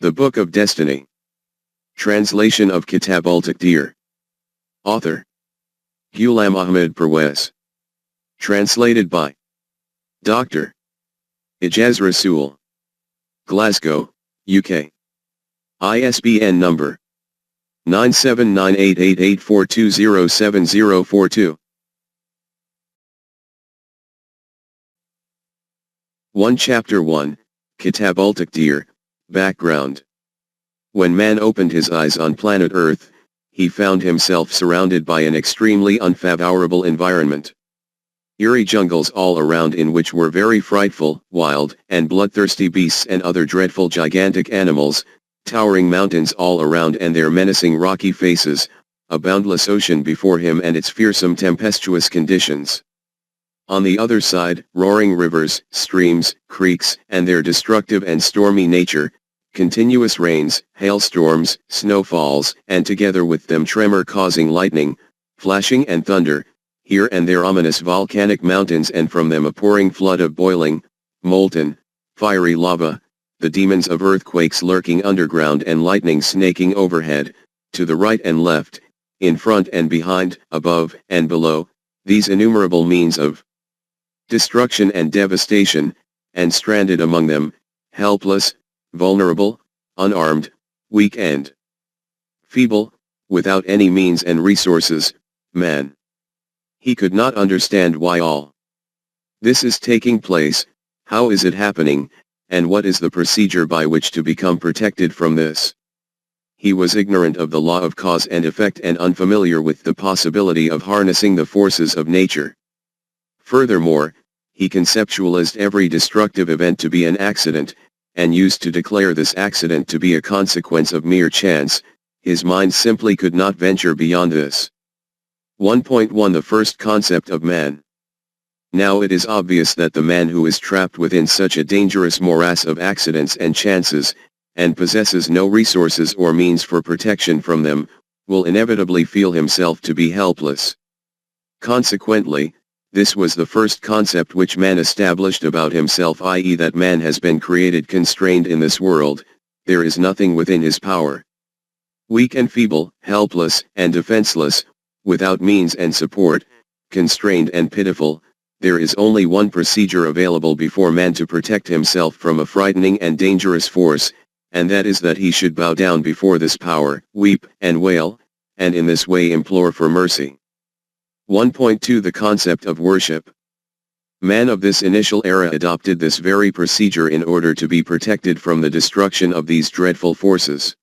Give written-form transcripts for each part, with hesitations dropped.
The Book of Destiny. Translation of Kitab-ul-Taqdeer. Author Ghulam Ahmed Parwez. Translated by Dr. Ejaz Rasool. Glasgow, UK. ISBN number 9798884207042. 1 Chapter 1, Kitab-ul-Taqdeer, Background. When man opened his eyes on planet Earth, he found himself surrounded by an extremely unfavorable environment. Eerie jungles all around in which were very frightful, wild, and bloodthirsty beasts and other dreadful gigantic animals, towering mountains all around and their menacing rocky faces, a boundless ocean before him and its fearsome tempestuous conditions. On the other side, roaring rivers, streams, creeks, and their destructive and stormy nature, continuous rains, hailstorms, snowfalls, and together with them tremor-causing lightning, flashing and thunder, here and there ominous volcanic mountains and from them a pouring flood of boiling, molten, fiery lava, the demons of earthquakes lurking underground and lightning snaking overhead, to the right and left, in front and behind, above and below, these innumerable means of destruction and devastation, and stranded among them, helpless, vulnerable, unarmed, weak and feeble, without any means and resources, man. He could not understand why all this is taking place, how is it happening, and what is the procedure by which to become protected from this. He was ignorant of the law of cause and effect and unfamiliar with the possibility of harnessing the forces of nature. Furthermore, he conceptualized every destructive event to be an accident, and used to declare this accident to be a consequence of mere chance. His mind simply could not venture beyond this. 1.1 The first concept of man. Now it is obvious that the man who is trapped within such a dangerous morass of accidents and chances, and possesses no resources or means for protection from them, will inevitably feel himself to be helpless. Consequently, this was the first concept which man established about himself, i.e. that man has been created constrained in this world, there is nothing within his power. Weak and feeble, helpless and defenseless, without means and support, constrained and pitiful, there is only one procedure available before man to protect himself from a frightening and dangerous force, and that is that he should bow down before this power, weep and wail, and in this way implore for mercy. 1.2 The concept of worship. Man of this initial era adopted this very procedure in order to be protected from the destruction of these dreadful forces.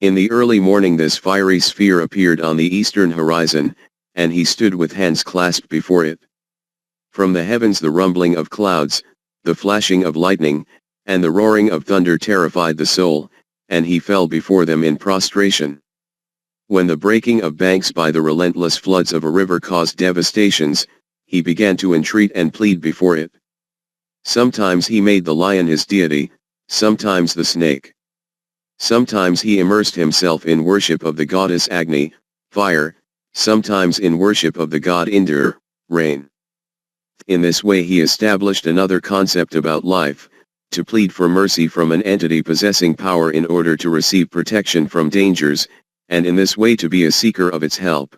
In the early morning this fiery sphere appeared on the eastern horizon, and he stood with hands clasped before it. From the heavens the rumbling of clouds, the flashing of lightning, and the roaring of thunder terrified the soul, and he fell before them in prostration. When the breaking of banks by the relentless floods of a river caused devastations, he began to entreat and plead before it. Sometimes he made the lion his deity, sometimes the snake. Sometimes he immersed himself in worship of the goddess Agni, fire, sometimes in worship of the god Indur, rain. In this way he established another concept about life, to plead for mercy from an entity possessing power in order to receive protection from dangers, and in this way to be a seeker of its help.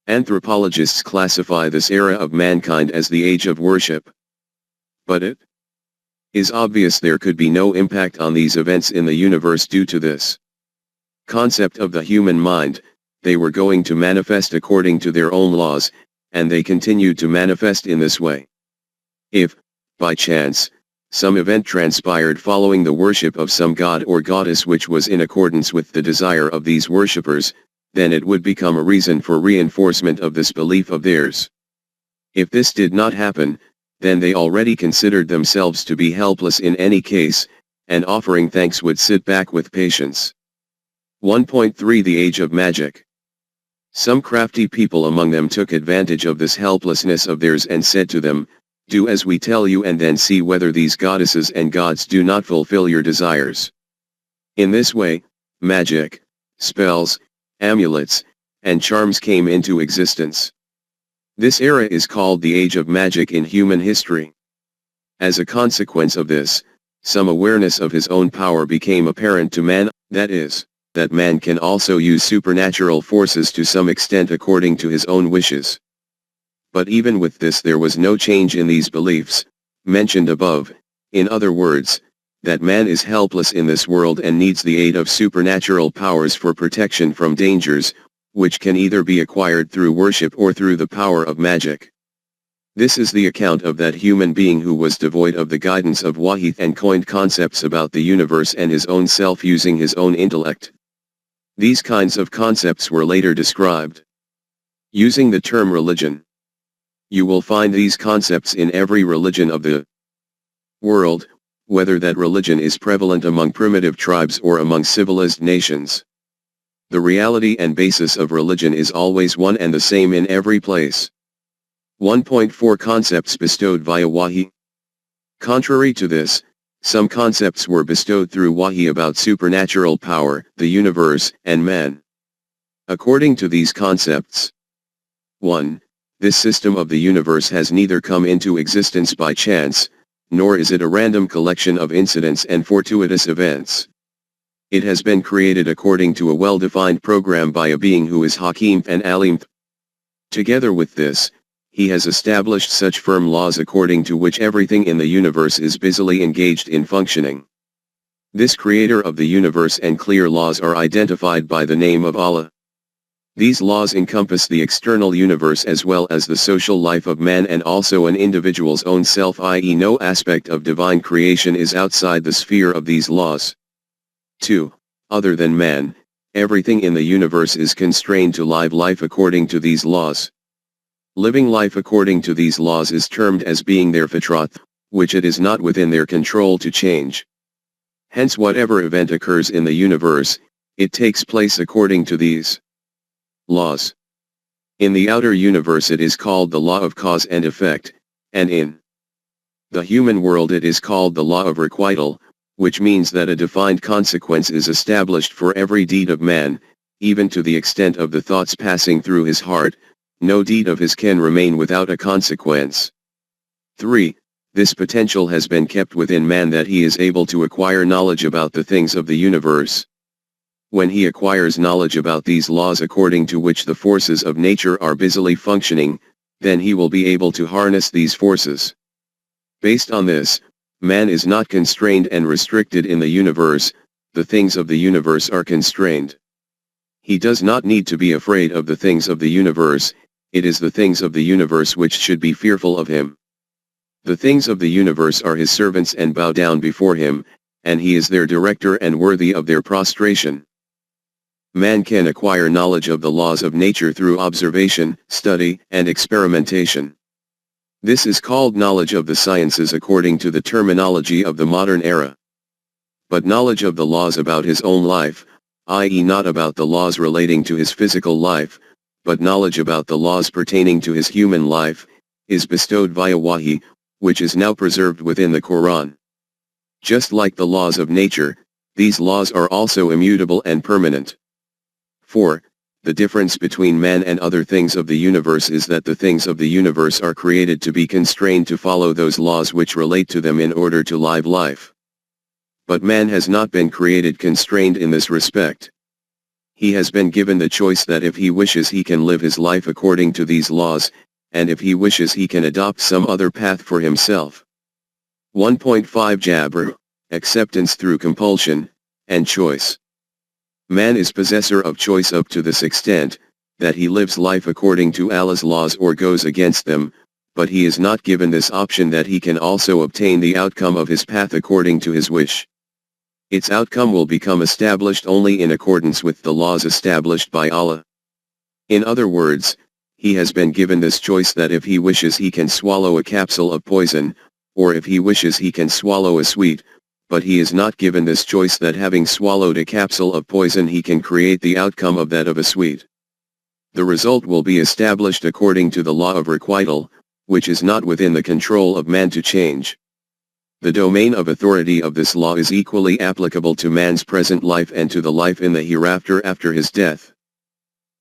Anthropologists classify this era of mankind as the age of worship. But it is obvious there could be no impact on these events in the universe due to this concept of the human mind. They were going to manifest according to their own laws, and they continued to manifest in this way. If, by chance, some event transpired following the worship of some god or goddess which was in accordance with the desire of these worshippers, then it would become a reason for reinforcement of this belief of theirs. If this did not happen, then they already considered themselves to be helpless in any case, and offering thanks would sit back with patience. 1.3 The Age of Magic. Some crafty people among them took advantage of this helplessness of theirs and said to them, "Do as we tell you and then see whether these goddesses and gods do not fulfill your desires." In this way, magic, spells, amulets, and charms came into existence. This era is called the Age of Magic in human history. As a consequence of this, some awareness of his own power became apparent to man, that is, that man can also use supernatural forces to some extent according to his own wishes. But even with this there was no change in these beliefs, mentioned above, in other words, that man is helpless in this world and needs the aid of supernatural powers for protection from dangers, which can either be acquired through worship or through the power of magic. This is the account of that human being who was devoid of the guidance of Wahi and coined concepts about the universe and his own self using his own intellect. These kinds of concepts were later described using the term religion. You will find these concepts in every religion of the world, whether that religion is prevalent among primitive tribes or among civilized nations. The reality and basis of religion is always one and the same in every place. 1.4 Concepts bestowed via Wahi. Contrary to this, some concepts were bestowed through Wahi about supernatural power, the universe, and man. According to these concepts, 1. This system of the universe has neither come into existence by chance, nor is it a random collection of incidents and fortuitous events. It has been created according to a well-defined program by a being who is Hakim and Alim. Together with this, he has established such firm laws according to which everything in the universe is busily engaged in functioning. This creator of the universe and clear laws are identified by the name of Allah. These laws encompass the external universe as well as the social life of man and also an individual's own self, i.e. no aspect of divine creation is outside the sphere of these laws. 2. Other than man, everything in the universe is constrained to live life according to these laws. Living life according to these laws is termed as being their fitrat, which it is not within their control to change. Hence whatever event occurs in the universe, it takes place according to these laws. In the outer universe it is called the law of cause and effect, and in the human world it is called the law of requital, which means that a defined consequence is established for every deed of man, even to the extent of the thoughts passing through his heart. No deed of his can remain without a consequence. 3. This potential has been kept within man that he is able to acquire knowledge about the things of the universe. When he acquires knowledge about these laws according to which the forces of nature are busily functioning, then he will be able to harness these forces. Based on this, man is not constrained and restricted in the universe, the things of the universe are constrained. He does not need to be afraid of the things of the universe, it is the things of the universe which should be fearful of him. The things of the universe are his servants and bow down before him, and he is their director and worthy of their prostration. Man can acquire knowledge of the laws of nature through observation, study, and experimentation. This is called knowledge of the sciences according to the terminology of the modern era. But knowledge of the laws about his own life, i.e. not about the laws relating to his physical life, but knowledge about the laws pertaining to his human life, is bestowed via Wahi, which is now preserved within the Quran. Just like the laws of nature, these laws are also immutable and permanent. 4. The difference between man and other things of the universe is that the things of the universe are created to be constrained to follow those laws which relate to them in order to live life. But man has not been created constrained in this respect. He has been given the choice that if he wishes he can live his life according to these laws, and if he wishes he can adopt some other path for himself. 1.5 Jabr, acceptance through compulsion, and choice. Man is possessor of choice up to this extent, that he lives life according to Allah's laws or goes against them, but he is not given this option that he can also obtain the outcome of his path according to his wish. Its outcome will become established only in accordance with the laws established by Allah. In other words, he has been given this choice that if he wishes he can swallow a capsule of poison, or if he wishes he can swallow a sweet, but he is not given this choice that having swallowed a capsule of poison he can create the outcome of that of a sweet. The result will be established according to the law of requital, which is not within the control of man to change. The domain of authority of this law is equally applicable to man's present life and to the life in the hereafter after his death.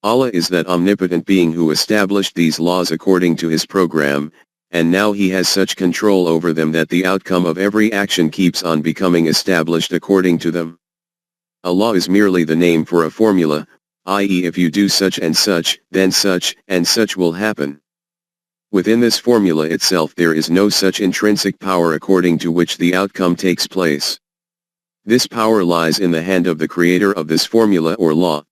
Allah is that omnipotent being who established these laws according to his program, and now he has such control over them that the outcome of every action keeps on becoming established according to them. A law is merely the name for a formula, i.e. if you do such and such, then such and such will happen. Within this formula itself there is no such intrinsic power according to which the outcome takes place. This power lies in the hand of the creator of this formula or law.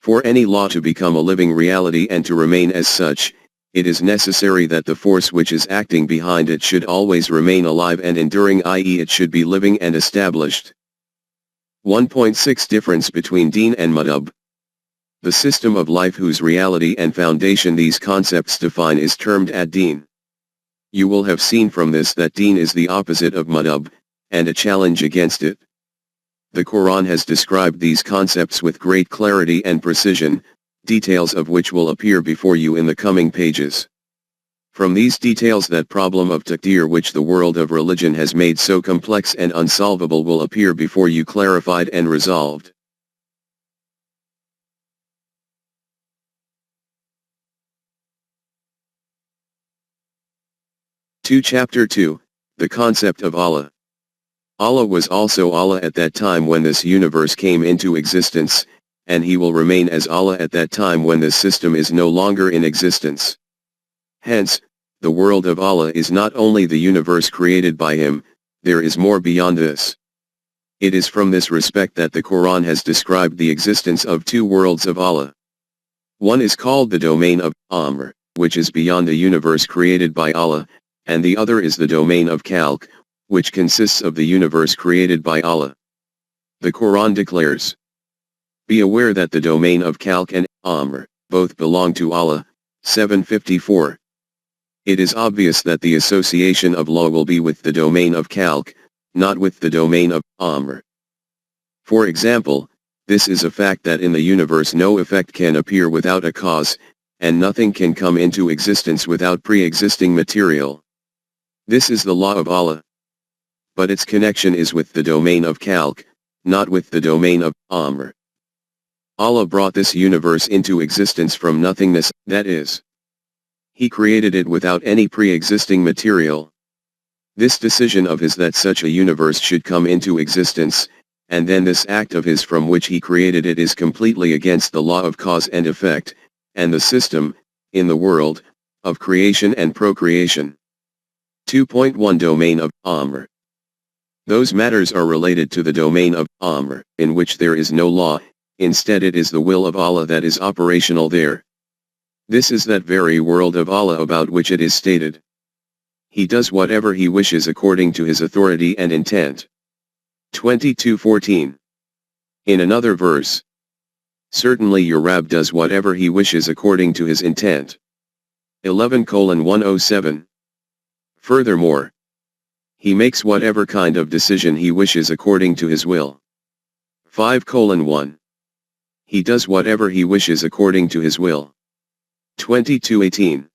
For any law to become a living reality and to remain as such, it is necessary that the force which is acting behind it should always remain alive and enduring, i.e. it should be living and established. 1.6 Difference between Deen and Madhab. The system of life whose reality and foundation these concepts define is termed ad-Deen. You will have seen from this that Deen is the opposite of Madhab, and a challenge against it. The Quran has described these concepts with great clarity and precision, details of which will appear before you in the coming pages. From these details that problem of taqdeer which the world of religion has made so complex and unsolvable will appear before you clarified and resolved. Chapter 2, The Concept of Allah. Allah was also Allah at that time when this universe came into existence, and he will remain as Allah at that time when this system is no longer in existence. Hence, the world of Allah is not only the universe created by him, there is more beyond this. It is from this respect that the Quran has described the existence of two worlds of Allah. One is called the domain of Amr, which is beyond the universe created by Allah, and the other is the domain of Khalq, which consists of the universe created by Allah. The Quran declares, "Be aware that the domain of Khalq and Amr, both belong to Allah." 754. It is obvious that the association of law will be with the domain of Khalq, not with the domain of Amr. For example, this is a fact that in the universe no effect can appear without a cause, and nothing can come into existence without pre-existing material. This is the law of Allah. But its connection is with the domain of Khalq, not with the domain of Amr. Allah brought this universe into existence from nothingness, that is, he created it without any pre-existing material. This decision of his that such a universe should come into existence, and then this act of his from which he created it is completely against the law of cause and effect, and the system, in the world, of creation and procreation. 2.1 Domain of Amr. Those matters are related to the domain of Amr, in which there is no law, instead it is the will of Allah that is operational there. This is that very world of Allah about which it is stated, he does whatever he wishes according to his authority and intent. 22:14. In another verse, certainly your Rabb does whatever he wishes according to his intent. 11:107. Furthermore, he makes whatever kind of decision he wishes according to his will. 5:1. He does whatever he wishes according to his will. 22:18.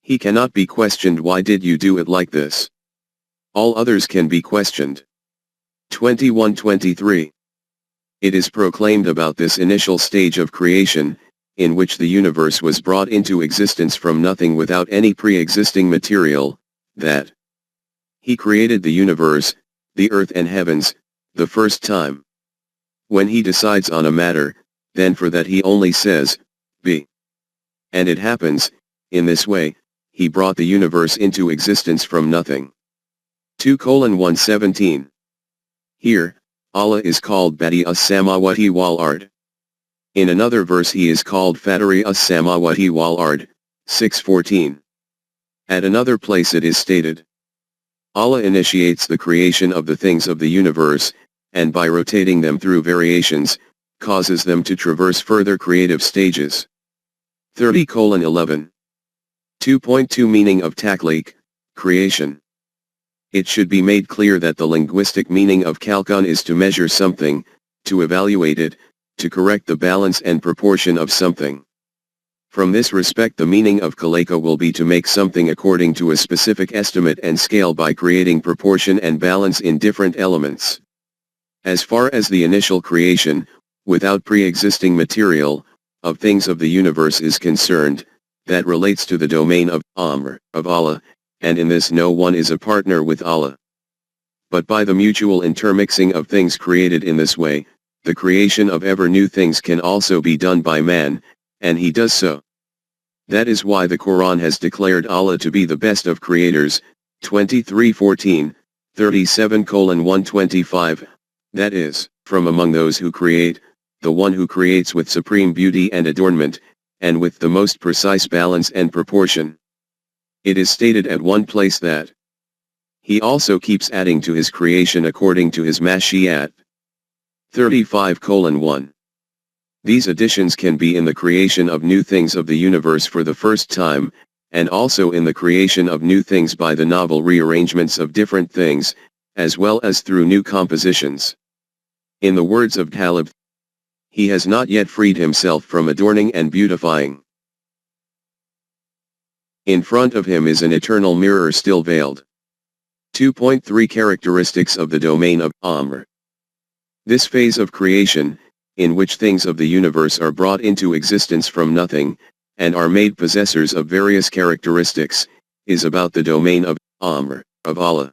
He cannot be questioned, why did you do it like this? All others can be questioned. 21:23. It is proclaimed about this initial stage of creation, in which the universe was brought into existence from nothing without any pre-existing material, that he created the universe, the earth and heavens, the first time. When he decides on a matter, then for that he only says, be. And it happens, in this way, he brought the universe into existence from nothing. 2:117. Here, Allah is called Badi as-Samawati wal Ard. In another verse he is called Fatiri as-Samawati wal Ard, 6:14. At another place it is stated, Allah initiates the creation of the things of the universe, and by rotating them through variations, causes them to traverse further creative stages. 30:11. 2.2 Meaning of Takhliq, creation. It should be made clear that the linguistic meaning of khalqan is to measure something, to evaluate it, to correct the balance and proportion of something. From this respect the meaning of khalaqa will be to make something according to a specific estimate and scale by creating proportion and balance in different elements. As far as the initial creation, without pre-existing material, of things of the universe is concerned, that relates to the domain of Amr, of Allah, and in this no one is a partner with Allah. But by the mutual intermixing of things created in this way, the creation of ever new things can also be done by man, and he does so. That is why the Quran has declared Allah to be the best of creators, 23:14, 37:125, that is, from among those who create, the one who creates with supreme beauty and adornment, and with the most precise balance and proportion. It is stated at one place that he also keeps adding to his creation according to his mashiat. 35:1. These additions can be in the creation of new things of the universe for the first time, and also in the creation of new things by the novel rearrangements of different things, as well as through new compositions. In the words of Talib, he has not yet freed himself from adorning and beautifying. In front of him is an eternal mirror still veiled. 2.3 Characteristics of the domain of Amr. This phase of creation, in which things of the universe are brought into existence from nothing, and are made possessors of various characteristics, is about the domain of Amr, of Allah.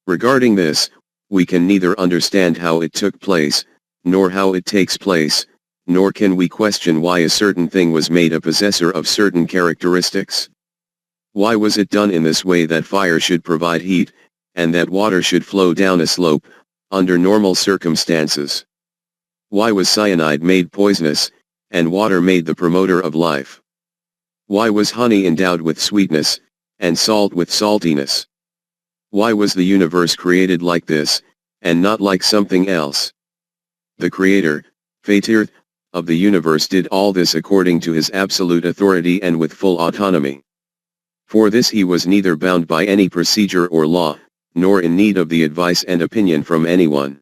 Regarding this, we can neither understand how it took place, nor how it takes place, nor can we question why a certain thing was made a possessor of certain characteristics. Why was it done in this way that fire should provide heat, and that water should flow down a slope, under normal circumstances? Why was cyanide made poisonous, and water made the promoter of life? Why was honey endowed with sweetness, and salt with saltiness? Why was the universe created like this, and not like something else? The Creator, Fatir, of the universe did all this according to his absolute authority and with full autonomy. For this he was neither bound by any procedure or law, nor in need of the advice and opinion from anyone.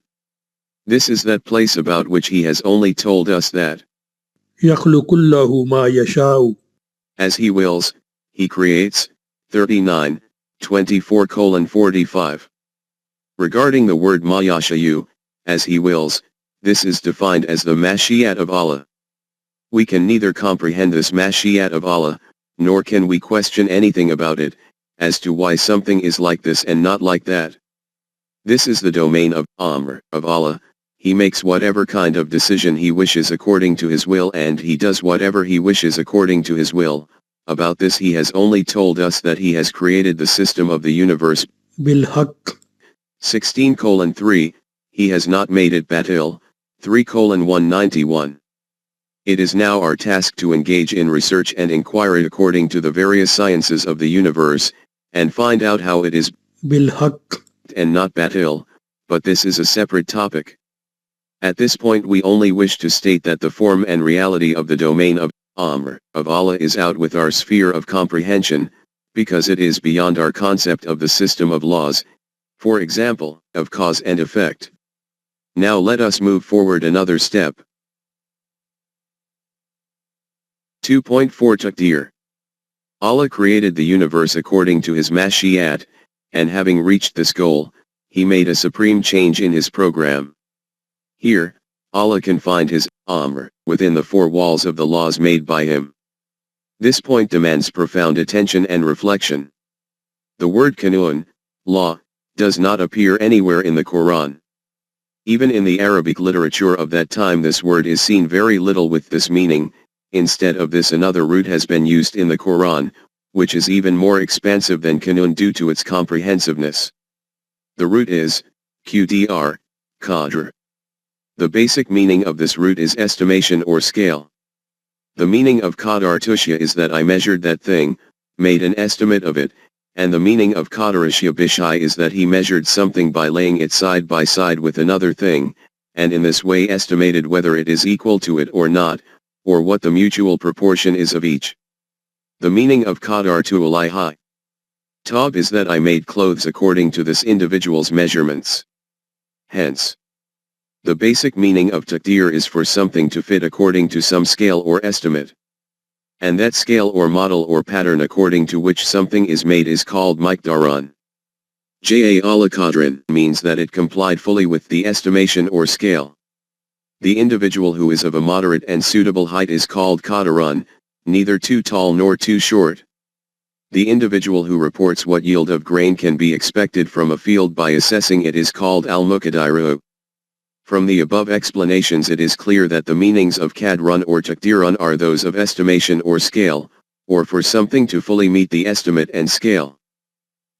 This is that place about which he has only told us that يَخْلُقُ اللَّهُ مَا يَشَاءُ. As he wills, he creates. 39, 24:45. Regarding the word ma yasha'u, as he wills, this is defined as the mashiat of Allah. We can neither comprehend this mashiat of Allah, nor can we question anything about it, as to why something is like this and not like that. This is the domain of Amr, of Allah. He makes whatever kind of decision he wishes according to his will, and he does whatever he wishes according to his will. About this he has only told us that he has created the system of the universe بِالْحَقِّ. 16:3, he has not made it batil. 3:191. It is now our task to engage in research and inquiry according to the various sciences of the universe, and find out how it is بِالْحَقِّ. and not batil, but this is a separate topic. At this point we only wish to state that the form and reality of the domain of Amr, of Allah is out with our sphere of comprehension, because it is beyond our concept of the system of laws, for example, of cause and effect. Now let us move forward another step. 2.4 Taqdeer. Allah created the universe according to his mashiat, and having reached this goal, he made a supreme change in his program. Here, Allah confined his Amr within the four walls of the laws made by him. This point demands profound attention and reflection. The word qanun, law, does not appear anywhere in the Quran. Even in the Arabic literature of that time this word is seen very little with this meaning. Instead of this another root has been used in the Quran, which is even more expansive than qanun due to its comprehensiveness. The root is qdr, qadr. The basic meaning of this root is estimation or scale. The meaning of qadartushya is that I measured that thing, made an estimate of it, and the meaning of qadarashya bishai is that he measured something by laying it side by side with another thing, and in this way estimated whether it is equal to it or not, or what the mutual proportion is of each. The meaning of qadartu alaihi tab is that I made clothes according to this individual's measurements. Hence, the basic meaning of taqdeer is for something to fit according to some scale or estimate. And that scale or model or pattern according to which something is made is called miqdaran. Ala qadran means that it complied fully with the estimation or scale. The individual who is of a moderate and suitable height is called qadaran, neither too tall nor too short. The individual who reports what yield of grain can be expected from a field by assessing it is called al-Muqaddiru. From the above explanations it is clear that the meanings of Qadrun or Taqdeerun are those of estimation or scale, or for something to fully meet the estimate and scale.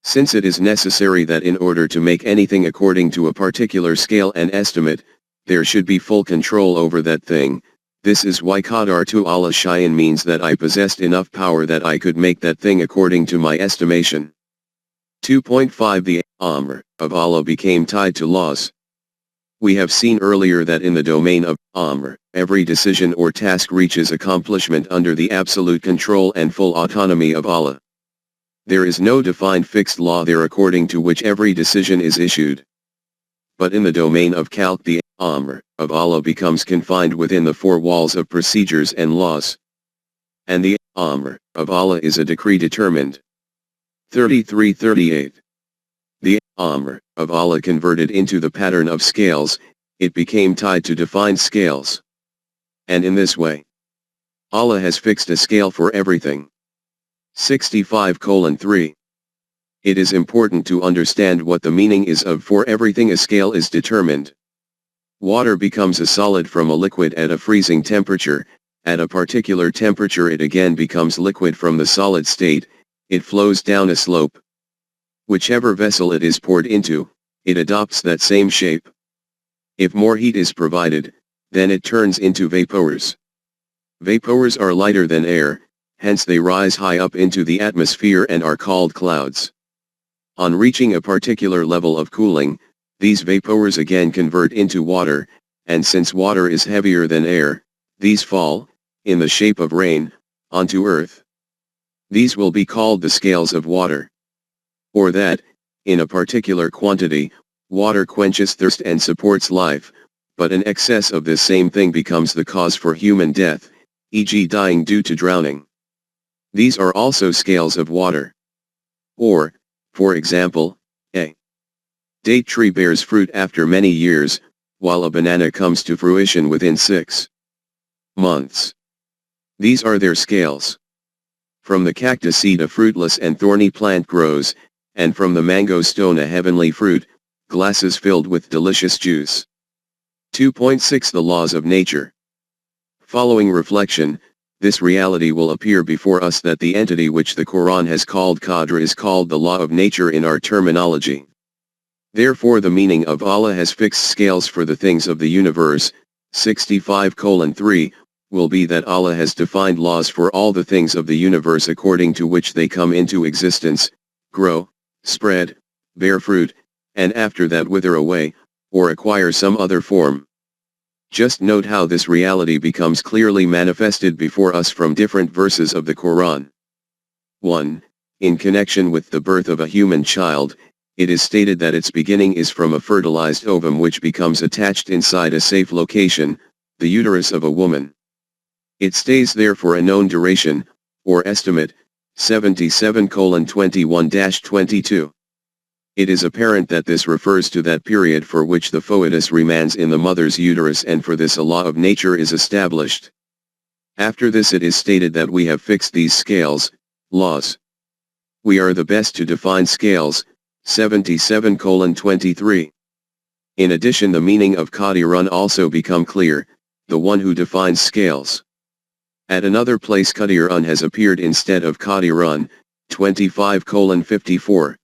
Since it is necessary that in order to make anything according to a particular scale and estimate, there should be full control over that thing, this is why Qadartu ala Shayin means that I possessed enough power that I could make that thing according to my estimation. 2.5 The Amr of Allah became tied to laws. We have seen earlier that in the domain of Amr, every decision or task reaches accomplishment under the absolute control and full autonomy of Allah. There is no defined fixed law there according to which every decision is issued. But in the domain of Khalq the Amr of Allah becomes confined within the four walls of procedures and laws. And the Amr of Allah is a decree determined. 33-38. The Amr of Allah converted into the pattern of scales, it became tied to defined scales. And in this way, Allah has fixed a scale for everything. 65:3. It is important to understand what the meaning is of for everything a scale is determined. Water becomes a solid from a liquid at a freezing temperature, at a particular temperature it again becomes liquid from the solid state, it flows down a slope. Whichever vessel it is poured into, it adopts that same shape. If more heat is provided, then it turns into vapors. Vapors are lighter than air, hence they rise high up into the atmosphere and are called clouds. On reaching a particular level of cooling, these vapors again convert into water, and since water is heavier than air, these fall, in the shape of rain, onto earth. These will be called the scales of water. Or that, in a particular quantity, water quenches thirst and supports life, but an excess of this same thing becomes the cause for human death, e.g. dying due to drowning. These are also scales of water. Or, for example, a date tree bears fruit after many years, while a banana comes to fruition within 6 months. These are their scales. From the cactus seed a fruitless and thorny plant grows, and from the mango stone a heavenly fruit, glasses filled with delicious juice. 2.6 The laws of nature. Following reflection, this reality will appear before us that the entity which the Quran has called Qadr is called the law of nature in our terminology. Therefore the meaning of Allah has fixed scales for the things of the universe, 65:3, will be that Allah has defined laws for all the things of the universe according to which they come into existence, grow, spread, bear fruit, and after that wither away, or acquire some other form. Just note how this reality becomes clearly manifested before us from different verses of the Quran. 1. In connection with the birth of a human child, it is stated that its beginning is from a fertilized ovum which becomes attached inside a safe location, the uterus of a woman. It stays there for a known duration, or estimate, 77:21-22. It is apparent that this refers to that period for which the foetus remains in the mother's uterus, and for this a law of nature is established. After this it is stated that we have fixed these scales, laws. We are the best to define scales, 77:23. In addition the meaning of Qadirun also become clear, the one who defines scales. At another place Qadirun has appeared instead of Qadirun, 25:54.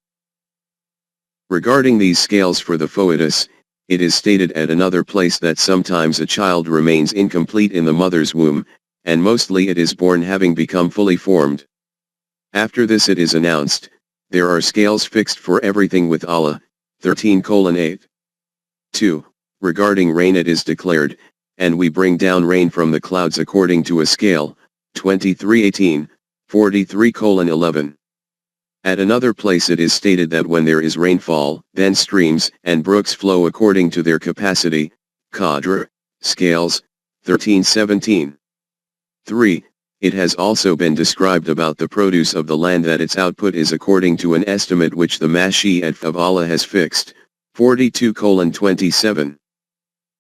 Regarding these scales for the foetus, it is stated at another place that sometimes a child remains incomplete in the mother's womb, and mostly it is born having become fully formed. After this it is announced, there are scales fixed for everything with Allah, 13:8. 2. Regarding rain it is declared, and we bring down rain from the clouds according to a scale, 23:18, 43:11. At another place it is stated that when there is rainfall, then streams and brooks flow according to their capacity, Qadr, scales, 13:17. 3. It has also been described about the produce of the land that its output is according to an estimate which the Mashi'at of Allah has fixed, 42:27.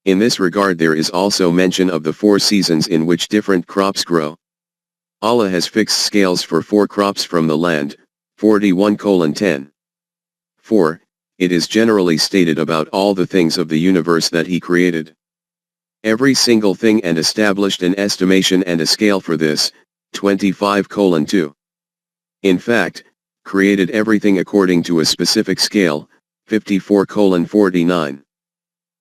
In this regard there is also mention of the 4 seasons in which different crops grow. Allah has fixed scales for 4 crops from the land, 41:10. 4. It is generally stated about all the things of the universe that he created every single thing and established an estimation and a scale for this, 25:2. In fact, created everything according to a specific scale, 54:49.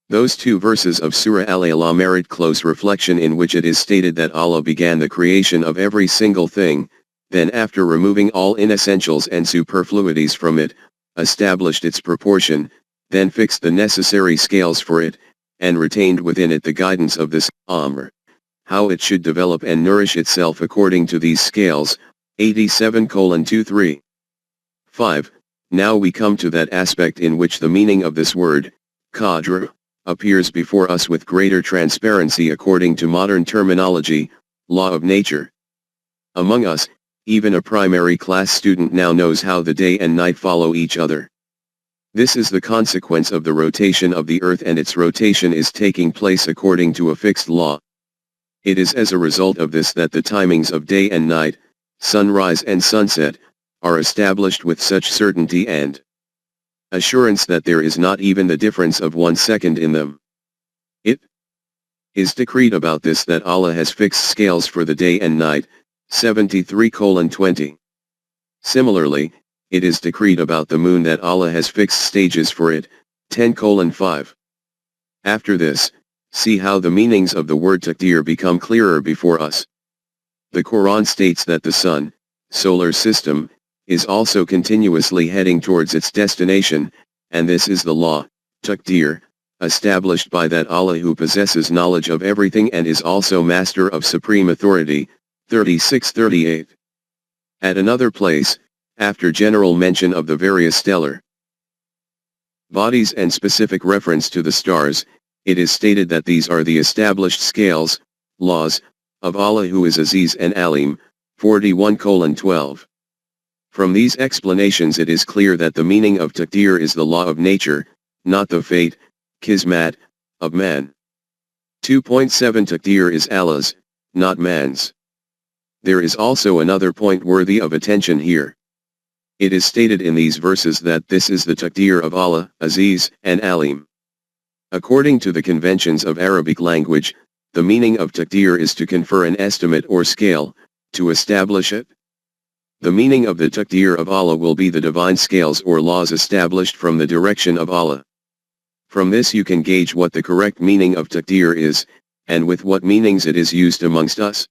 Those 2 verses of Surah Al-Alaq merit close reflection, in which it is stated that Allah began the creation of every single thing, then after removing all inessentials and superfluities from it, established its proportion, then fixed the necessary scales for it, and retained within it the guidance of this Amr, how it should develop and nourish itself according to these scales, 87:23. 5. Now we come to that aspect in which the meaning of this word, Qadr, appears before us with greater transparency according to modern terminology, law of nature. Among us, even a primary class student now knows how the day and night follow each other. This is the consequence of the rotation of the earth, and its rotation is taking place according to a fixed law. It is as a result of this that the timings of day and night, sunrise and sunset, are established with such certainty and assurance that there is not even the difference of 1 second in them. It is decreed about this that Allah has fixed scales for the day and night, 73:20. Similarly, it is decreed about the moon that Allah has fixed stages for it, 10:5. After this, see how the meanings of the word Taqdeer become clearer before us. The Quran states that the sun, solar system, is also continuously heading towards its destination, and this is the law, Taqdeer, established by that Allah who possesses knowledge of everything and is also master of supreme authority, 36:38. At another place, after general mention of the various stellar bodies and specific reference to the stars, it is stated that these are the established scales, laws, of Allah who is Aziz and Alim, 41:12. From these explanations it is clear that the meaning of Taqdeer is the law of nature, not the fate, Kismat, of man. 2.7 Taqdeer is Allah's, not man's. There is also another point worthy of attention here. It is stated in these verses that this is the Taqdeer of Allah, Aziz and Alim. According to the conventions of Arabic language, the meaning of Taqdeer is to confer an estimate or scale, to establish it. The meaning of the Taqdeer of Allah will be the divine scales or laws established from the direction of Allah. From this you can gauge what the correct meaning of Taqdeer is, and with what meanings it is used amongst us.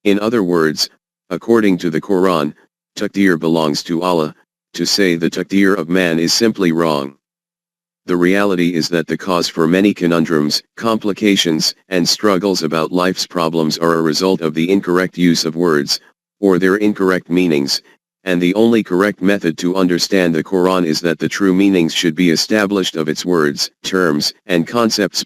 In other words, according to the Quran, Taqdeer belongs to Allah. To say the Taqdeer of man is simply wrong. The reality is that the cause for many conundrums, complications, and struggles about life's problems are a result of the incorrect use of words, or their incorrect meanings, and the only correct method to understand the Quran is that the true meanings should be established of its words, terms, and concepts.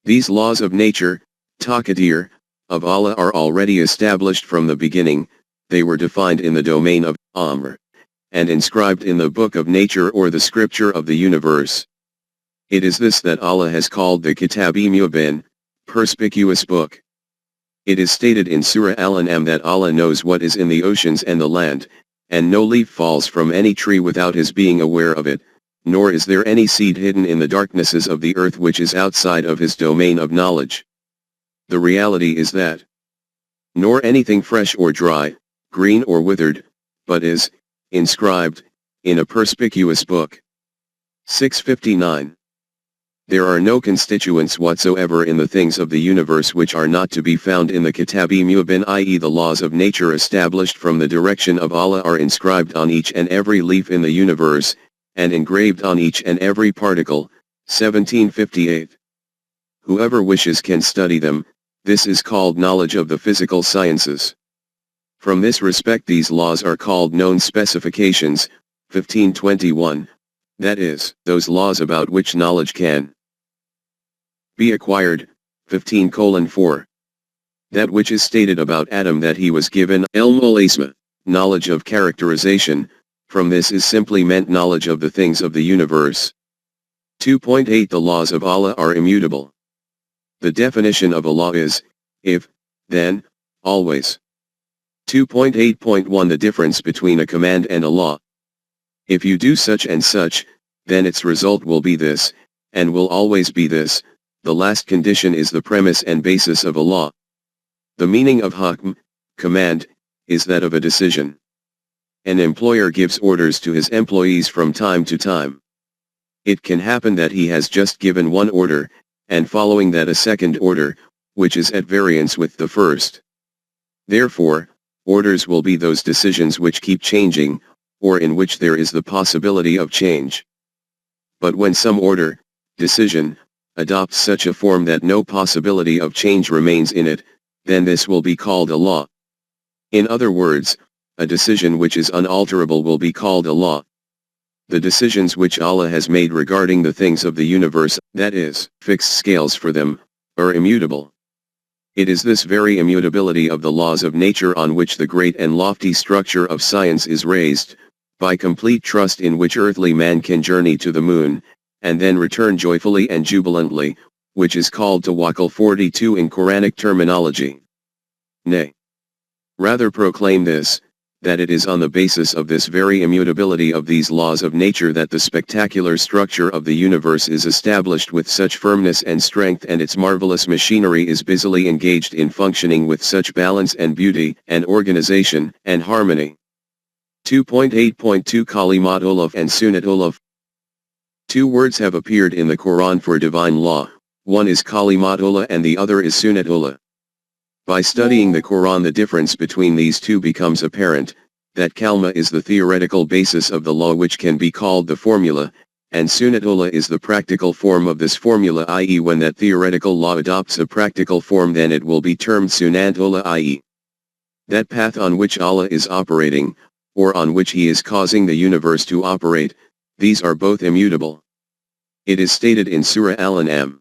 These laws of nature, Taqdeer, of Allah are already established from the beginning. They were defined in the domain of Amr, and inscribed in the book of nature or the scripture of the universe. It is this that Allah has called the Kitab-ul-Mubin, perspicuous book. It is stated in Surah Al-An'am that Allah knows what is in the oceans and the land, and no leaf falls from any tree without His being aware of it, nor is there any seed hidden in the darknesses of the earth which is outside of His domain of knowledge. The reality is that nor anything fresh or dry, green or withered, but is inscribed in a perspicuous book. 659. There are no constituents whatsoever in the things of the universe which are not to be found in the Kitab-ul-Mubin, i.e. the laws of nature established from the direction of Allah are inscribed on each and every leaf in the universe, and engraved on each and every particle. 1758. Whoever wishes can study them. This is called knowledge of the physical sciences. From this respect these laws are called known specifications. 1521. That is, those laws about which knowledge can be acquired. 15:4. That which is stated about Adam that he was given ilmul isma, knowledge of characterization. From this is simply meant knowledge of the things of the universe. 2.8 The laws of Allah are immutable. The definition of a law is, if, then, always. 2.8.1 The difference between a command and a law. If you do such and such, then its result will be this, and will always be this. The last condition is the premise and basis of a law. The meaning of hukm, command, is that of a decision. An employer gives orders to his employees from time to time. It can happen that he has just given one order, and following that a second order, which is at variance with the first. Therefore, orders will be those decisions which keep changing, or in which there is the possibility of change. But when some order, decision, adopts such a form that no possibility of change remains in it, then this will be called a law. In other words, a decision which is unalterable will be called a law. The decisions which Allah has made regarding the things of the universe, that is, fixed scales for them, are immutable. It is this very immutability of the laws of nature on which the great and lofty structure of science is raised, by complete trust in which earthly man can journey to the moon, and then return joyfully and jubilantly, which is called Tawakkul 42 in Quranic terminology. Nay, rather proclaim this, that it is on the basis of this very immutability of these laws of nature that the spectacular structure of the universe is established with such firmness and strength, and its marvelous machinery is busily engaged in functioning with such balance and beauty, and organization, and harmony. 2.8.2 Kalimatullah and Sunnatullah. Two words have appeared in the Quran for divine law, one is Kalimatullah and the other is Sunnatullah. By studying the Quran, the difference between these two becomes apparent, that Kalma is the theoretical basis of the law which can be called the formula, and Sunnatullah is the practical form of this formula, i.e. when that theoretical law adopts a practical form, then it will be termed Sunnatullah, i.e. that path on which Allah is operating, or on which He is causing the universe to operate. These are both immutable. It is stated in Surah Al-An'am.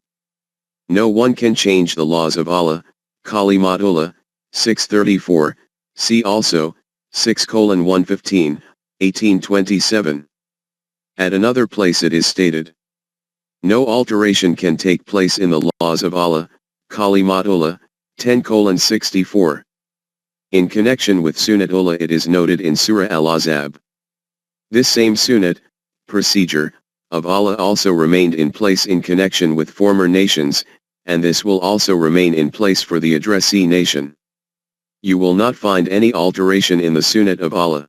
No one can change the laws of Allah, Kalimatullah, 634, see also, 6:115, 1827. At another place it is stated, no alteration can take place in the laws of Allah, Kalimatullah, 10:64. In connection with Sunnatullah it is noted in Surah Al-Ahzab. This same Sunnat, procedure, of Allah also remained in place in connection with former nations, and this will also remain in place for the addressee nation. You will not find any alteration in the Sunnat of Allah.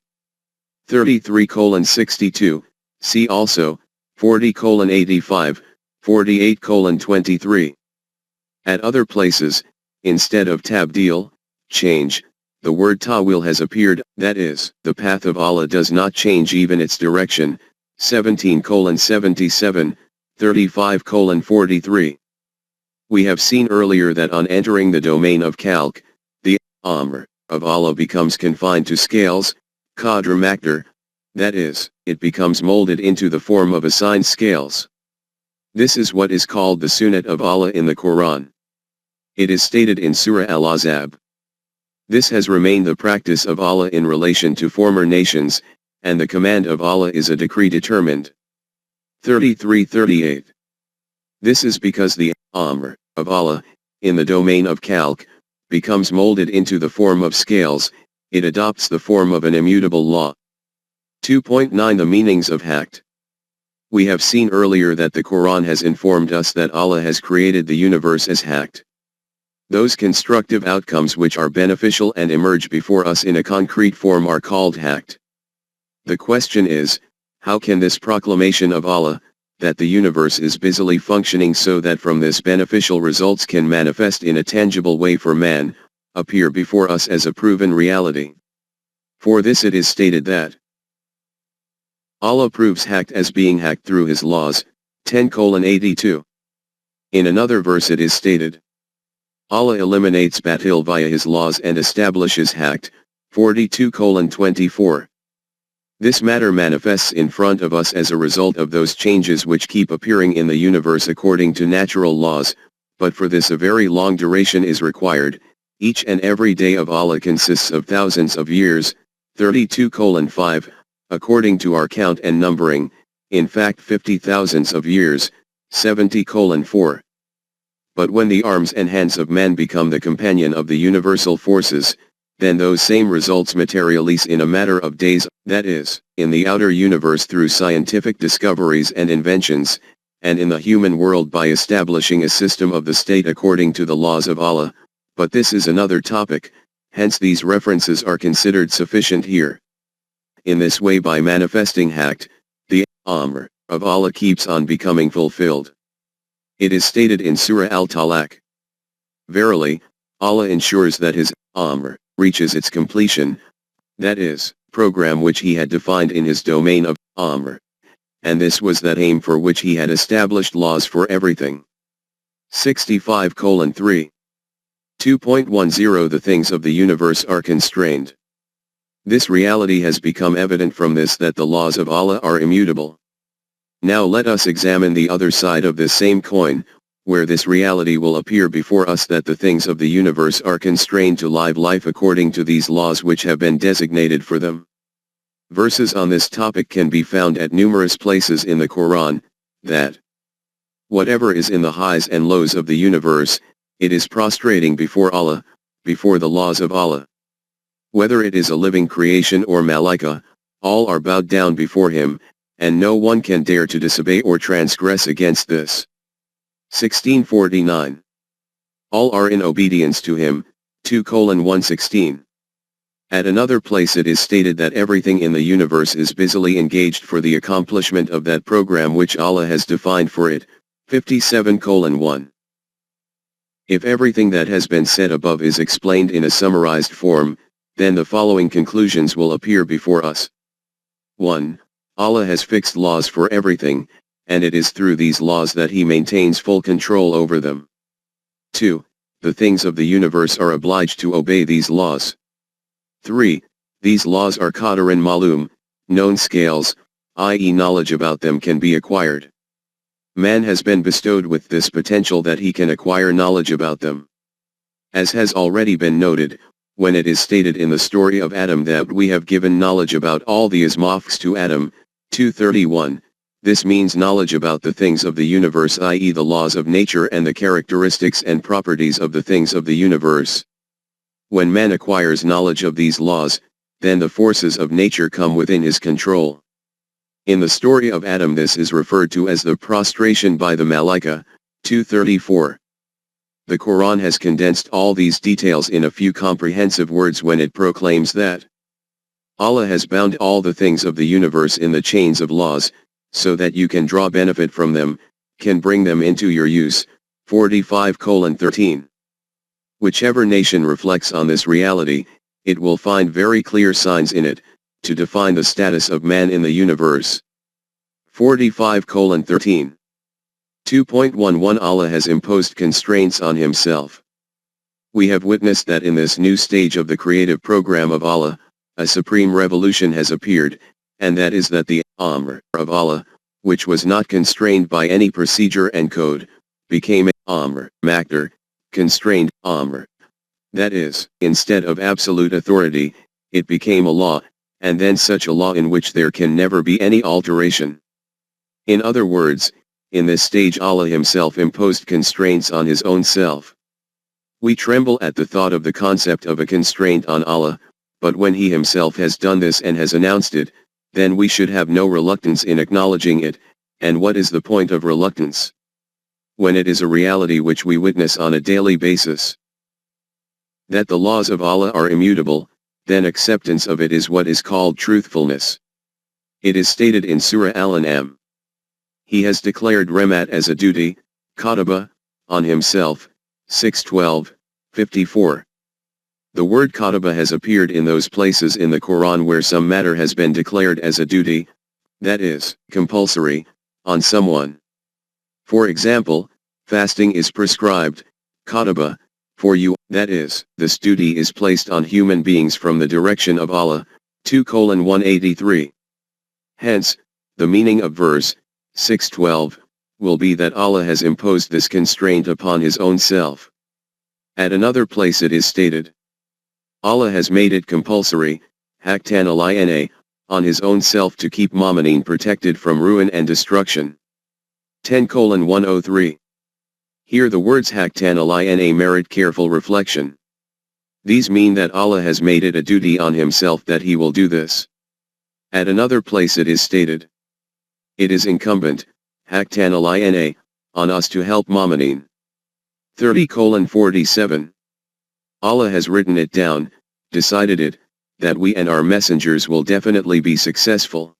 33:62, see also, 40:85, 48:23. At other places, instead of tabdil, change, the word ta'wil has appeared, that is, the path of Allah does not change even its direction, 17:77, 35:43. We have seen earlier that on entering the domain of Khalq, the Amr of Allah becomes confined to scales, Qadr Maqdar, that is, it becomes molded into the form of assigned scales. This is what is called the Sunnat of Allah in the Quran. It is stated in Surah Al-Ahzab. This has remained the practice of Allah in relation to former nations, and the command of Allah is a decree determined. 33:38. This is because the Amr of Allah, in the domain of Khalq, becomes molded into the form of scales, it adopts the form of an immutable law. 2.9 The meanings of haqq. We have seen earlier that the Quran has informed us that Allah has created the universe as haqq. Those constructive outcomes which are beneficial and emerge before us in a concrete form are called haqq. The question is, how can this proclamation of Allah, that the universe is busily functioning so that from this beneficial results can manifest in a tangible way for man, appear before us as a proven reality? For this it is stated that Allah proves haqq as being haqq through His laws, 10:82. In another verse it is stated, Allah eliminates batil via His laws and establishes haqq, 42:24. This matter manifests in front of us as a result of those changes which keep appearing in the universe according to natural laws, but for this a very long duration is required. Each and every day of Allah consists of thousands of years, 32:5, according to our count and numbering, in fact 50,000 of years, 70:4. But when the arms and hands of man become the companion of the universal forces, then those same results materialize in a matter of days, that is, in the outer universe through scientific discoveries and inventions, and in the human world by establishing a system of the state according to the laws of Allah, but this is another topic, hence these references are considered sufficient here. In this way, by manifesting haqq, the Amr of Allah keeps on becoming fulfilled. It is stated in Surah Al-Talaq. Verily, Allah ensures that His Amr reaches its completion, that is, program which He had defined in His domain of Amr, and this was that aim for which He had established laws for everything. 65:3. 2.10 The things of the universe are constrained. This reality has become evident from this that the laws of Allah are immutable. Now let us examine the other side of this same coin, where this reality will appear before us that the things of the universe are constrained to live life according to these laws which have been designated for them. Verses on this topic can be found at numerous places in the Quran, that whatever is in the highs and lows of the universe, it is prostrating before Allah, before the laws of Allah. Whether it is a living creation or malaika, all are bowed down before Him, and no one can dare to disobey or transgress against this. 1649. All are in obedience to Him. 2:116. At another place it is stated that everything in the universe is busily engaged for the accomplishment of that program which Allah has defined for it. 57:1. If everything that has been said above is explained in a summarized form, then the following conclusions will appear before us. 1. Allah has fixed laws for everything, and it is through these laws that He maintains full control over them. 2. The things of the universe are obliged to obey these laws. 3. These laws are qadaran malum, known scales, i.e. knowledge about them can be acquired. Man has been bestowed with this potential that he can acquire knowledge about them. As has already been noted, when it is stated in the story of Adam that we have given knowledge about all the ismafs to Adam, 2:31, this means knowledge about the things of the universe, i.e. the laws of nature and the characteristics and properties of the things of the universe. When man acquires knowledge of these laws, then the forces of nature come within his control. In the story of Adam this is referred to as the prostration by the malaika, 2:34. The Quran has condensed all these details in a few comprehensive words when it proclaims that Allah has bound all the things of the universe in the chains of laws, so that you can draw benefit from them, can bring them into your use. 45:13. Whichever nation reflects on this reality, it will find very clear signs in it, to define the status of man in the universe. 45:13. 2.11 Allah has imposed constraints on Himself. We have witnessed that in this new stage of the creative program of Allah, a supreme revolution has appeared, and that is that the Amr of Allah, which was not constrained by any procedure and code, became Amr, Makdar, constrained Amr. That is, instead of absolute authority, it became a law, and then such a law in which there can never be any alteration. In other words, in this stage Allah Himself imposed constraints on His own self. We tremble at the thought of the concept of a constraint on Allah, but when He Himself has done this and has announced it, then we should have no reluctance in acknowledging it, and what is the point of reluctance? When it is a reality which we witness on a daily basis. That the laws of Allah are immutable, then acceptance of it is what is called truthfulness. It is stated in Surah Al-An'am. He has declared Remat as a duty, Kataba, on Himself, 6:12-54. The word Kataba has appeared in those places in the Quran where some matter has been declared as a duty, that is, compulsory, on someone. For example, fasting is prescribed, Kataba, for you, that is, this duty is placed on human beings from the direction of Allah, 2:183. Hence, the meaning of verse 6:12, will be that Allah has imposed this constraint upon His own self. At another place it is stated, Allah has made it compulsory, Haktan Alina, on His own self to keep Mu'minin protected from ruin and destruction. 10:103. Here the words Haktan Alina merit careful reflection. These mean that Allah has made it a duty on himself that he will do this. At another place it is stated, it is incumbent, Haktan alina, on us to help Mu'minin. 30:47. Allah has written it down, decided it, that we and our messengers will definitely be successful.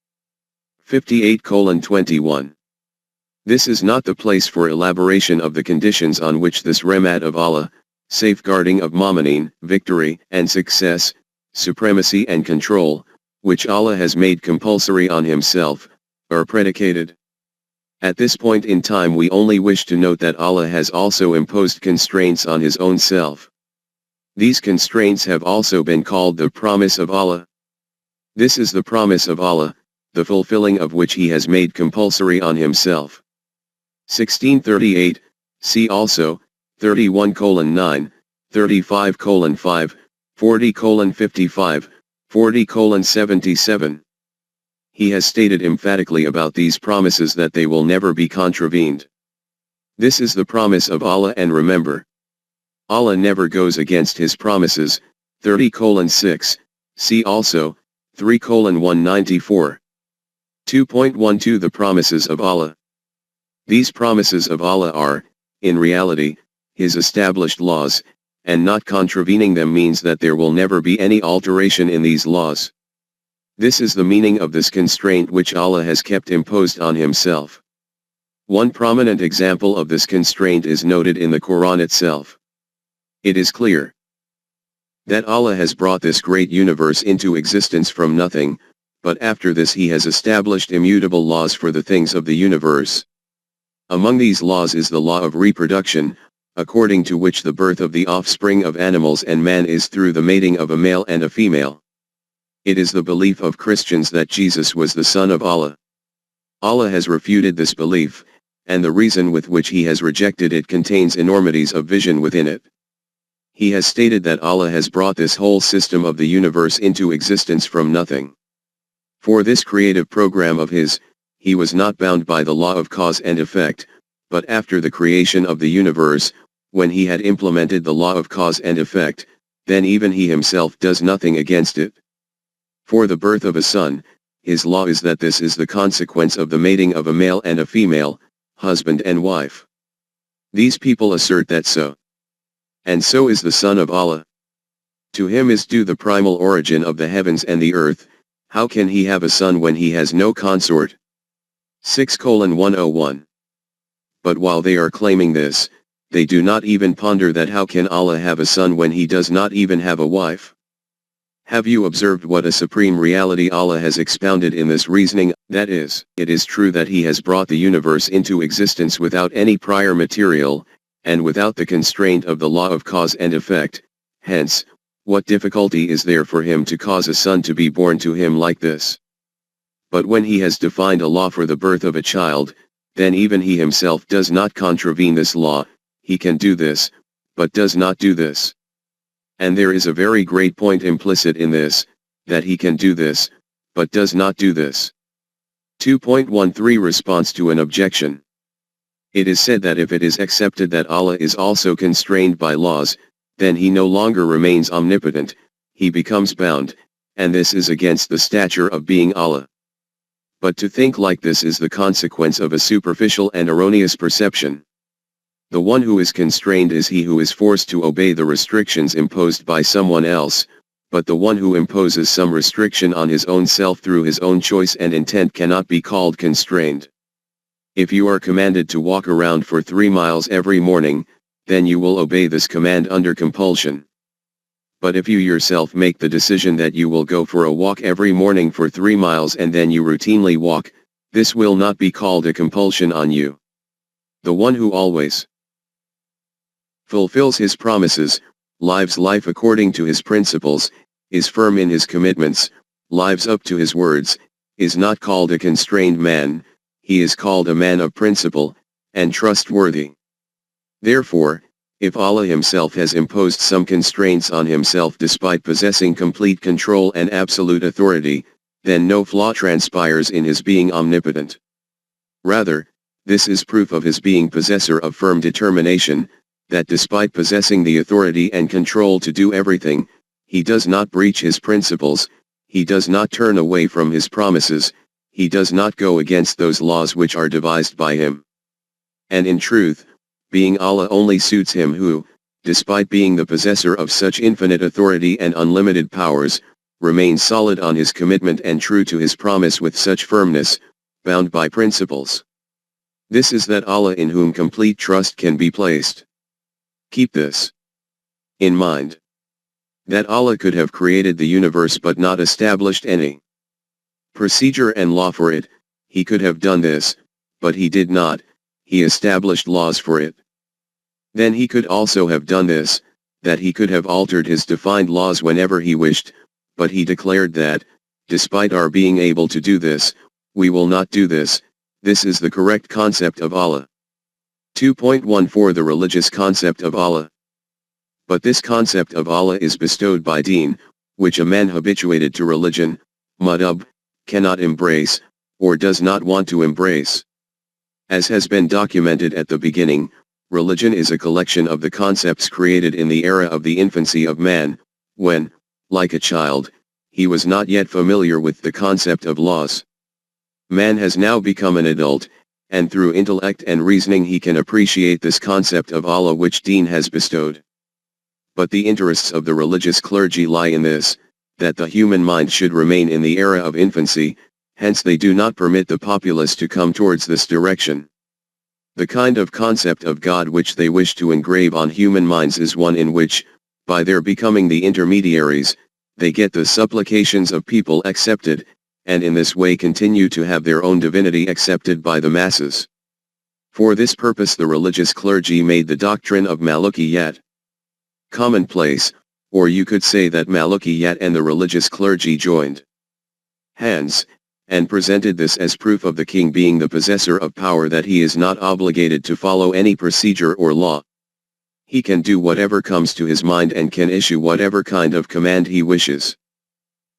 58:21. This is not the place for elaboration of the conditions on which this Rahmat of Allah, safeguarding of Mu'minin, victory and success, supremacy and control, which Allah has made compulsory on himself, are predicated. At this point in time we only wish to note that Allah has also imposed constraints on his own self. These constraints have also been called the promise of Allah. This is the promise of Allah, the fulfilling of which he has made compulsory on himself. 1638, see also, 31:9, 35:5, 40:55, 40:77. He has stated emphatically about these promises that they will never be contravened. This is the promise of Allah, and remember, Allah never goes against his promises. 30:6, see also, 3:194. 2.12 The promises of Allah. These promises of Allah are, in reality, his established laws, and not contravening them means that there will never be any alteration in these laws. This is the meaning of this constraint which Allah has kept imposed on himself. One prominent example of this constraint is noted in the Quran itself. It is clear that Allah has brought this great universe into existence from nothing, but after this he has established immutable laws for the things of the universe. Among these laws is the law of reproduction, according to which the birth of the offspring of animals and man is through the mating of a male and a female. It is the belief of Christians that Jesus was the Son of Allah. Allah has refuted this belief, and the reason with which he has rejected it contains enormities of vision within it. He has stated that Allah has brought this whole system of the universe into existence from nothing. For this creative program of his, he was not bound by the law of cause and effect, but after the creation of the universe, when he had implemented the law of cause and effect, then even he himself does nothing against it. For the birth of a son, his law is that this is the consequence of the mating of a male and a female, husband and wife. These people assert that so. And so is the Son of Allah. To him is due the primal origin of the heavens and the earth. How can he have a son when he has no consort? 6:101. But while they are claiming this, they do not even ponder that how can Allah have a son when he does not even have a wife? Have you observed what a supreme reality Allah has expounded in this reasoning? That is, it is true that he has brought the universe into existence without any prior material, and without the constraint of the law of cause and effect. Hence, what difficulty is there for him to cause a son to be born to him like this? But when he has defined a law for the birth of a child, then even he himself does not contravene this law. He can do this, but does not do this. And there is a very great point implicit in this, that he can do this, but does not do this. 2.13 Response to an objection. It is said that if it is accepted that Allah is also constrained by laws, then he no longer remains omnipotent, he becomes bound, and this is against the stature of being Allah. But to think like this is the consequence of a superficial and erroneous perception. The one who is constrained is he who is forced to obey the restrictions imposed by someone else, but the one who imposes some restriction on his own self through his own choice and intent cannot be called constrained. If you are commanded to walk around for 3 miles every morning, then you will obey this command under compulsion. But if you yourself make the decision that you will go for a walk every morning for 3 miles and then you routinely walk, this will not be called a compulsion on you. The one who always fulfills his promises, lives life according to his principles, is firm in his commitments, lives up to his words, is not called a constrained man, he is called a man of principle, and trustworthy. Therefore, if Allah himself has imposed some constraints on himself despite possessing complete control and absolute authority, then no flaw transpires in his being omnipotent. Rather, this is proof of his being possessor of firm determination, that despite possessing the authority and control to do everything, he does not breach his principles, he does not turn away from his promises, he does not go against those laws which are devised by him. And in truth, being Allah only suits him who, despite being the possessor of such infinite authority and unlimited powers, remains solid on his commitment and true to his promise with such firmness, bound by principles. This is that Allah in whom complete trust can be placed. Keep this in mind. That Allah could have created the universe but not established any procedure and law for it, he could have done this, but he did not, he established laws for it. Then he could also have done this, that he could have altered his defined laws whenever he wished, but he declared that, despite our being able to do this, we will not do this. This is the correct concept of Allah. 2.14 The religious concept of Allah. But this concept of Allah is bestowed by deen, which a man habituated to religion, madhab, cannot embrace, or does not want to embrace. As has been documented at the beginning, religion is a collection of the concepts created in the era of the infancy of man, when, like a child, he was not yet familiar with the concept of laws. Man has now become an adult, and through intellect and reasoning he can appreciate this concept of Allah which deen has bestowed. But the interests of the religious clergy lie in this, that the human mind should remain in the era of infancy, hence they do not permit the populace to come towards this direction. The kind of concept of God which they wish to engrave on human minds is one in which, by their becoming the intermediaries, they get the supplications of people accepted, and in this way continue to have their own divinity accepted by the masses. For this purpose the religious clergy made the doctrine of Malukiyat commonplace, or you could say that Malukiyat and the religious clergy joined hands, and presented this as proof of the king being the possessor of power, that he is not obligated to follow any procedure or law. He can do whatever comes to his mind and can issue whatever kind of command he wishes.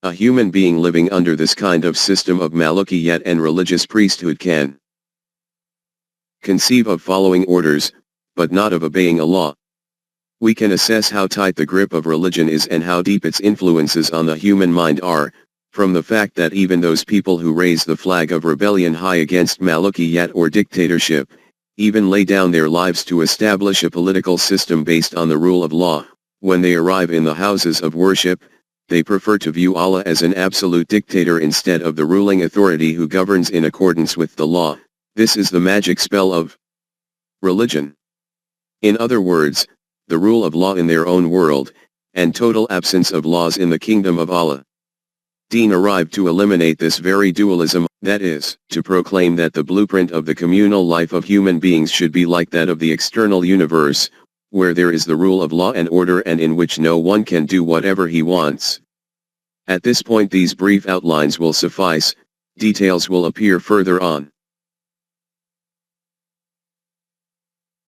A human being living under this kind of system of Malukiyat and religious priesthood can conceive of following orders, but not of obeying a law. We can assess how tight the grip of religion is and how deep its influences on the human mind are, from the fact that even those people who raise the flag of rebellion high against Malukiyat or dictatorship, even lay down their lives to establish a political system based on the rule of law, when they arrive in the houses of worship, they prefer to view Allah as an absolute dictator instead of the ruling authority who governs in accordance with the law. This is the magic spell of religion. In other words, the rule of law in their own world, and total absence of laws in the kingdom of Allah. Deen arrived to eliminate this very dualism, that is, to proclaim that the blueprint of the communal life of human beings should be like that of the external universe, where there is the rule of law and order and in which no one can do whatever he wants. At this point these brief outlines will suffice, details will appear further on.